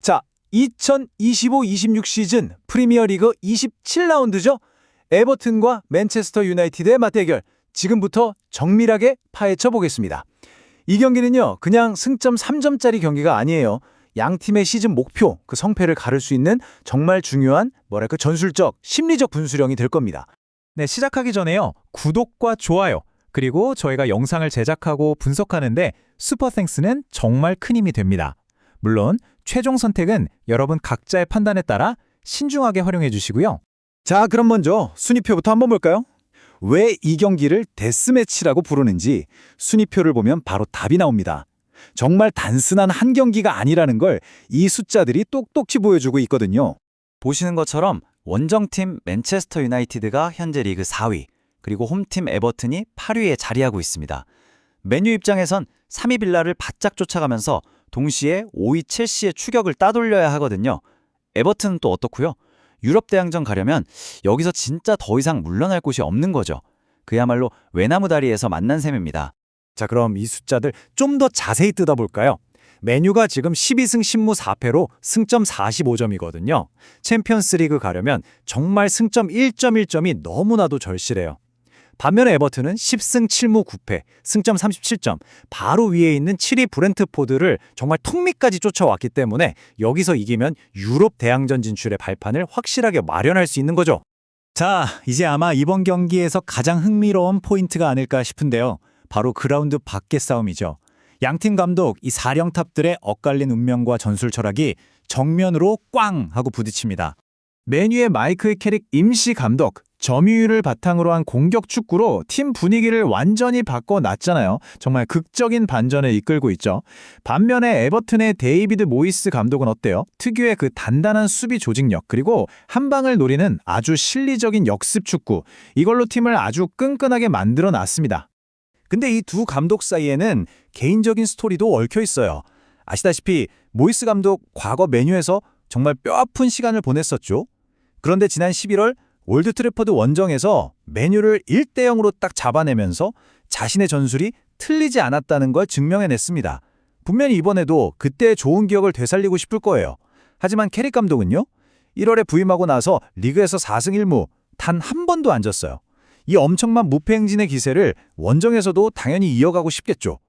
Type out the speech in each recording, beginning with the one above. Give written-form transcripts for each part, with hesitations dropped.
자, 2025-26 시즌 프리미어리그 27라운드죠. 에버튼과 맨체스터 유나이티드의 맞대결, 지금부터 정밀하게 파헤쳐 보겠습니다. 이 경기는요, 그냥 승점 3점짜리 경기가 아니에요. 양 팀의 시즌 목표, 그 성패를 가를 수 있는 정말 중요한 전술적, 심리적 분수령이 될 겁니다. 네, 시작하기 전에요. 구독과 좋아요, 그리고 저희가 영상을 제작하고 분석하는데 슈퍼땡스는 정말 큰 힘이 됩니다. 물론 최종 선택은 여러분 각자의 판단에 따라 신중하게 활용해 주시고요. 자, 그럼 먼저 순위표부터 한번 볼까요? 왜 이 경기를 데스매치라고 부르는지 순위표를 보면 바로 답이 나옵니다. 정말 단순한 한 경기가 아니라는 걸 이 숫자들이 똑똑히 보여주고 있거든요. 보시는 것처럼 원정팀 맨체스터 유나이티드가 현재 리그 4위, 그리고 홈팀 에버튼이 8위에 자리하고 있습니다. 맨유 입장에선 3위 빌라를 바짝 쫓아가면서 동시에 5위 첼시의 추격을 따돌려야 하거든요. 에버튼은 또 어떻고요? 유럽 대항전 가려면 여기서 진짜 더 이상 물러날 곳이 없는 거죠. 그야말로 외나무 다리에서 만난 셈입니다. 자, 그럼 이 숫자들 좀 더 자세히 뜯어볼까요? 맨유가 지금 12승 10무 4패로 승점 45점이거든요. 챔피언스리그 가려면 정말 승점 1.1점이 너무나도 절실해요. 반면에 에버튼은 10승 7무 9패, 승점 37점, 바로 위에 있는 7위 브렌트포드를 정말 턱밑까지 쫓아왔기 때문에 여기서 이기면 유럽 대항전 진출의 발판을 확실하게 마련할 수 있는 거죠. 자, 이제 아마 이번 경기에서 가장 흥미로운 포인트가 아닐까 싶은데요. 바로 그라운드 밖의 싸움이죠. 양팀 감독, 이 사령탑들의 엇갈린 운명과 전술 철학이 정면으로 꽝 하고 부딪힙니다. 맨유의 마이클 캐릭 임시 감독, 점유율을 바탕으로 한 공격 축구로 팀 분위기를 완전히 바꿔놨잖아요. 정말 극적인 반전을 이끌고 있죠. 반면에 에버튼의 데이비드 모이스 감독은 어때요? 특유의 그 단단한 수비 조직력, 그리고 한 방을 노리는 아주 실리적인 역습 축구, 이걸로 팀을 아주 끈끈하게 만들어놨습니다. 근데 이 두 감독 사이에는 개인적인 스토리도 얽혀 있어요. 아시다시피 모이스 감독 과거 맨유에서 정말 뼈아픈 시간을 보냈었죠. 그런데 지난 11월 올드 트래퍼드 원정에서 맨유를 1대0으로 딱 잡아내면서 자신의 전술이 틀리지 않았다는 걸 증명해냈습니다. 분명히 이번에도 그때의 좋은 기억을 되살리고 싶을 거예요. 하지만 캐릭 감독은요, 1월에 부임하고 나서 리그에서 4승 1무 단 한 번도 안 졌어요. 이 엄청난 무패 행진의 기세를 원정에서도 당연히 이어가고 싶겠죠.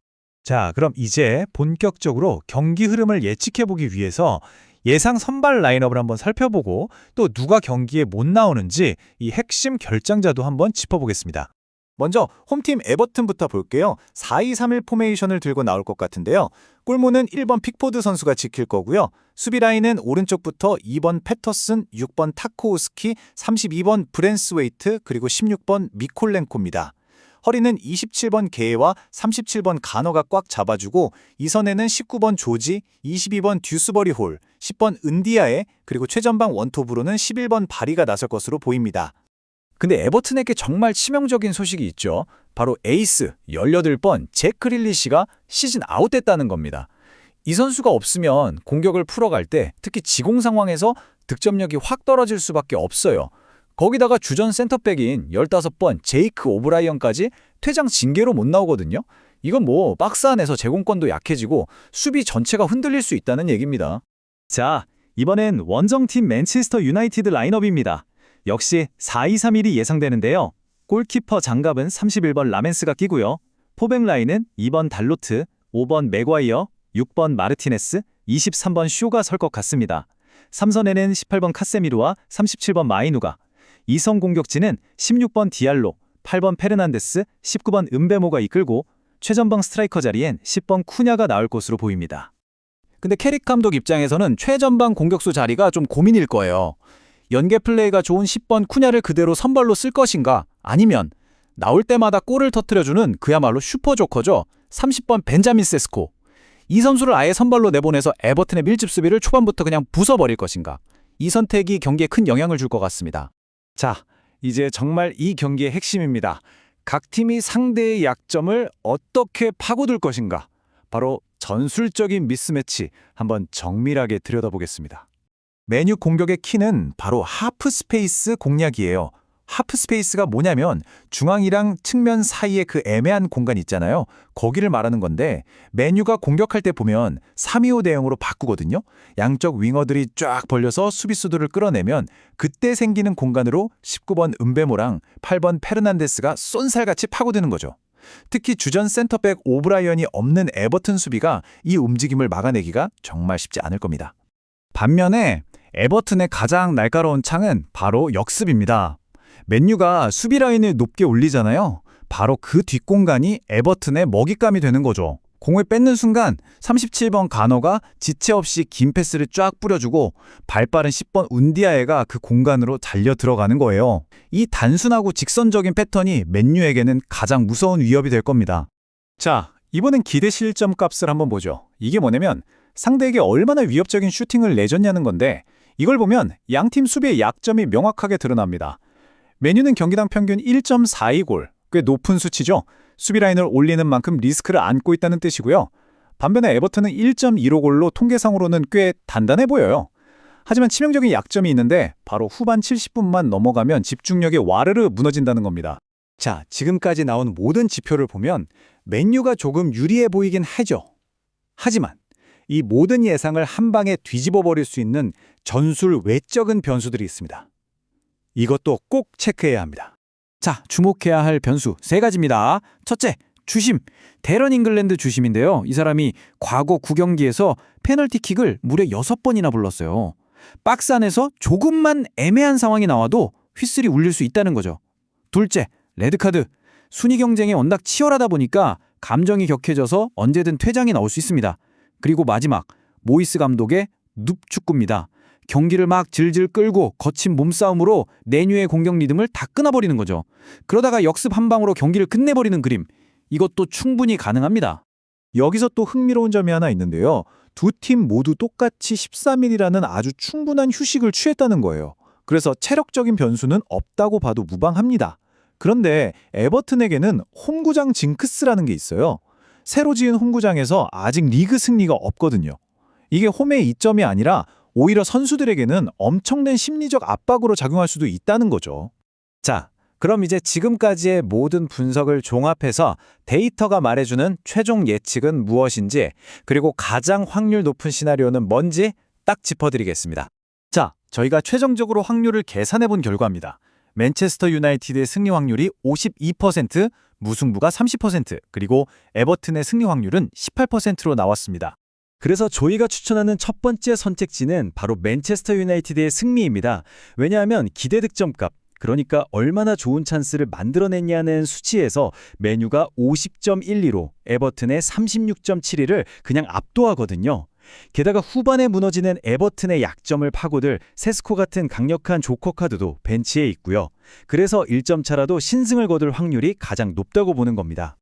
자, 그럼 이제 본격적으로 경기 흐름을 예측해보기 위해서 예상 선발 라인업을 한번 살펴보고 또 누가 경기에 못 나오는지 이 핵심 결정자도 한번 짚어보겠습니다. 먼저 홈팀 에버튼부터 볼게요. 4-2-3-1 포메이션을 들고 나올 것 같은데요. 골문은 1번 픽포드 선수가 지킬 거고요. 수비 라인은 오른쪽부터 2번 패터슨, 6번 타코우스키, 32번 브랜스웨이트, 그리고 16번 미콜렌코입니다. 허리는 27번 게에와 37번 가너가 꽉 잡아주고 이 선에는 19번 조지, 22번 듀스버리 홀, 10번 은디아에, 그리고 최전방 원톱으로는 11번 바리가 나설 것으로 보입니다. 근데 에버튼에게 정말 치명적인 소식이 있죠. 바로 에이스 18번 잭 그릴리시가 시즌 아웃됐다는 겁니다. 이 선수가 없으면 공격을 풀어갈 때 특히 지공 상황에서 득점력이 확 떨어질 수밖에 없어요. 거기다가 주전 센터백인 15번 제이크 오브라이언까지 퇴장 징계로 못 나오거든요. 이건 뭐 박스 안에서 제공권도 약해지고 수비 전체가 흔들릴 수 있다는 얘기입니다. 자, 이번엔 원정팀 맨체스터 유나이티드 라인업입니다. 역시 4-2-3-1이 예상되는데요. 골키퍼 장갑은 31번 라멘스가 끼고요. 포백 라인은 2번 달로트, 5번 맥과이어, 6번 마르티네스, 23번 쇼가 설 것 같습니다. 3선에는 18번 카세미루와 37번 마이누가, 2선 공격진은 16번 디알로, 8번 페르난데스, 19번 은베모가 이끌고 최전방 스트라이커 자리엔 10번 쿠냐가 나올 것으로 보입니다. 근데 캐릭 감독 입장에서는 최전방 공격수 자리가 좀 고민일 거예요. 연계 플레이가 좋은 10번 쿠냐를 그대로 선발로 쓸 것인가, 아니면 나올 때마다 골을 터뜨려주는 그야말로 슈퍼조커죠. 30번 벤자민 세스코. 이 선수를 아예 선발로 내보내서 에버튼의 밀집 수비를 초반부터 그냥 부숴버릴 것인가. 이 선택이 경기에 큰 영향을 줄 것 같습니다. 자, 이제 정말 이 경기의 핵심입니다. 각 팀이 상대의 약점을 어떻게 파고들 것인가. 바로 전술적인 미스매치 한번 정밀하게 들여다보겠습니다. 맨유 공격의 키는 바로 하프 스페이스 공략이에요. 하프 스페이스가 뭐냐면 중앙이랑 측면 사이에 그 애매한 공간 있잖아요. 거기를 말하는 건데 메뉴가 공격할 때 보면 3-2-5 대형으로 바꾸거든요. 양쪽 윙어들이 쫙 벌려서 수비수들을 끌어내면 그때 생기는 공간으로 19번 은베모랑 8번 페르난데스가 쏜살같이 파고드는 거죠. 특히 주전 센터백 오브라이언이 없는 에버튼 수비가 이 움직임을 막아내기가 정말 쉽지 않을 겁니다. 반면에 에버튼의 가장 날카로운 창은 바로 역습입니다. 맨유가 수비 라인을 높게 올리잖아요. 바로 그 뒷공간이 에버튼의 먹잇감이 되는 거죠. 공을 뺏는 순간 37번 가너가 지체 없이 긴 패스를 쫙 뿌려주고 발빠른 10번 운디아에가 그 공간으로 달려 들어가는 거예요. 이 단순하고 직선적인 패턴이 맨유에게는 가장 무서운 위협이 될 겁니다. 자, 이번엔 기대 실점 값을 한번 보죠. 이게 뭐냐면 상대에게 얼마나 위협적인 슈팅을 내줬냐는 건데 이걸 보면 양팀 수비의 약점이 명확하게 드러납니다. 맨유는 경기당 평균 1.42골, 꽤 높은 수치죠. 수비 라인을 올리는 만큼 리스크를 안고 있다는 뜻이고요. 반면에 에버튼은 1.15골로 통계상으로는 꽤 단단해 보여요. 하지만 치명적인 약점이 있는데 바로 후반 70분만 넘어가면 집중력이 와르르 무너진다는 겁니다. 자, 지금까지 나온 모든 지표를 보면 맨유가 조금 유리해 보이긴 하죠. 하지만 이 모든 예상을 한 방에 뒤집어 버릴 수 있는 전술 외적인 변수들이 있습니다. 이것도 꼭 체크해야 합니다. 자, 주목해야 할 변수 3가지입니다. 첫째, 주심. 데런 잉글랜드 주심인데요. 이 사람이 과거 9경기에서 페널티킥을 무려 6번이나 불렀어요. 박스 안에서 조금만 애매한 상황이 나와도 휘슬이 울릴 수 있다는 거죠. 둘째, 레드카드. 순위 경쟁이 워낙 치열하다 보니까 감정이 격해져서 언제든 퇴장이 나올 수 있습니다. 그리고 마지막, 모이스 감독의 눕축구입니다. 경기를 막 질질 끌고 거친 몸싸움으로 맨유의 공격 리듬을 다 끊어버리는 거죠. 그러다가 역습 한 방으로 경기를 끝내버리는 그림. 이것도 충분히 가능합니다. 여기서 또 흥미로운 점이 하나 있는데요. 두 팀 모두 똑같이 13일이라는 아주 충분한 휴식을 취했다는 거예요. 그래서 체력적인 변수는 없다고 봐도 무방합니다. 그런데 에버튼에게는 홈구장 징크스라는 게 있어요. 새로 지은 홈구장에서 아직 리그 승리가 없거든요. 이게 홈의 이점이 아니라 오히려 선수들에게는 엄청난 심리적 압박으로 작용할 수도 있다는 거죠. 자, 그럼 이제 지금까지의 모든 분석을 종합해서 데이터가 말해주는 최종 예측은 무엇인지, 그리고 가장 확률 높은 시나리오는 뭔지 딱 짚어드리겠습니다. 자, 저희가 최종적으로 확률을 계산해본 결과입니다. 맨체스터 유나이티드의 승리 확률이 52%, 무승부가 30%, 그리고 에버튼의 승리 확률은 18%로 나왔습니다. 그래서 저희가 추천하는 첫 번째 선택지는 바로 맨체스터 유나이티드의 승리입니다. 왜냐하면 기대 득점값, 그러니까 얼마나 좋은 찬스를 만들어냈냐는 수치에서 맨유가 50.12로 에버튼의 36.72를 그냥 압도하거든요. 게다가 후반에 무너지는 에버튼의 약점을 파고들 세스코 같은 강력한 조커 카드도 벤치에 있고요. 그래서 1점 차라도 신승을 거둘 확률이 가장 높다고 보는 겁니다.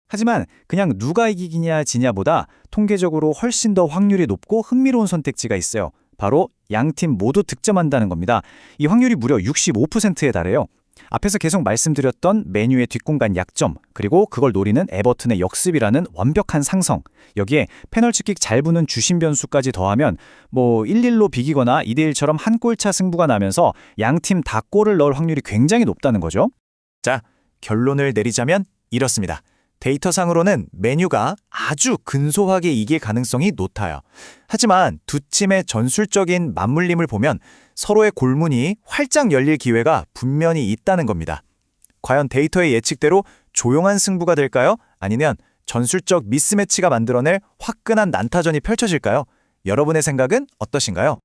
하지만 그냥 누가 이기냐 지냐보다 통계적으로 훨씬 더 확률이 높고 흥미로운 선택지가 있어요. 바로 양팀 모두 득점한다는 겁니다. 이 확률이 무려 65%에 달해요. 앞에서 계속 말씀드렸던 맨유의 뒷공간 약점, 그리고 그걸 노리는 에버튼의 역습이라는 완벽한 상성, 여기에 페널티킥 잘 부는 주심 변수까지 더하면 1-1로 비기거나 2-1처럼 한 골차 승부가 나면서 양팀 다 골을 넣을 확률이 굉장히 높다는 거죠. 자, 결론을 내리자면 이렇습니다. 데이터상으로는 맨유가 아주 근소하게 이길 가능성이 높아요. 하지만 두 팀의 전술적인 맞물림을 보면 서로의 골문이 활짝 열릴 기회가 분명히 있다는 겁니다. 과연 데이터의 예측대로 조용한 승부가 될까요? 아니면 전술적 미스매치가 만들어낼 화끈한 난타전이 펼쳐질까요? 여러분의 생각은 어떠신가요?